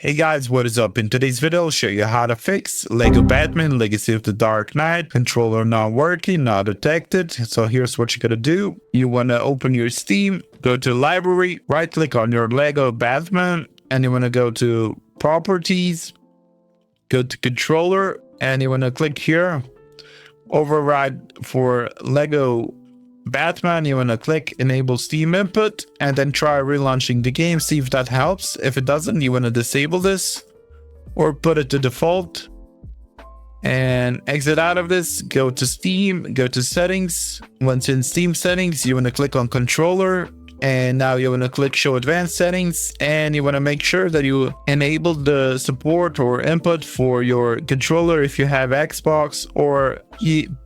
Hey guys, what is up? In today's video, I'll show you how to fix Lego Batman Legacy of the Dark Knight controller not working, not detected. So here's what you're gonna do. You wanna open your Steam, go to library, right click on your Lego Batman, and you wanna go to properties, go to controller, and you wanna click here, override for Lego Batman. You want to click enable Steam input and then try relaunching the game, see if that helps. If it doesn't, you want to disable this or put it to default and exit out of this. Go to Steam, go to settings. Once in Steam settings, you want to click on controller, and now you want to click show advanced settings, and you want to make sure that you enable the support or input for your controller if you have Xbox or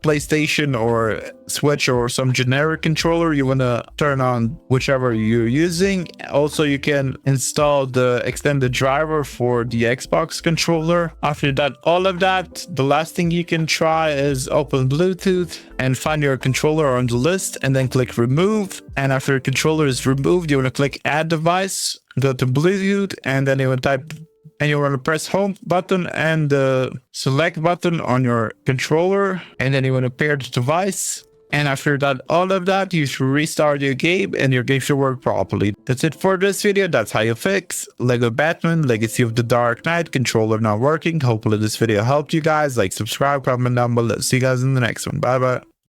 PlayStation or Switch or some generic controller. You want to turn on whichever you're using. Also, you can install the extended driver for the Xbox controller. After that, all of that, the last thing you can try is open Bluetooth and find your controller on the list and then click remove. And after your controller is removed, you want to click add device, go to Bluetooth, and then you want to type and you want to press home button and the select button on your controller, and then you want to pair the device. And after that, all of that, you should restart your game and your game should work properly. That's it for this video. That's how you fix Lego Batman Legacy of the Dark Knight controller not working. Hopefully this video helped you guys. Like, subscribe, comment down below. See you guys in the next one. Bye bye.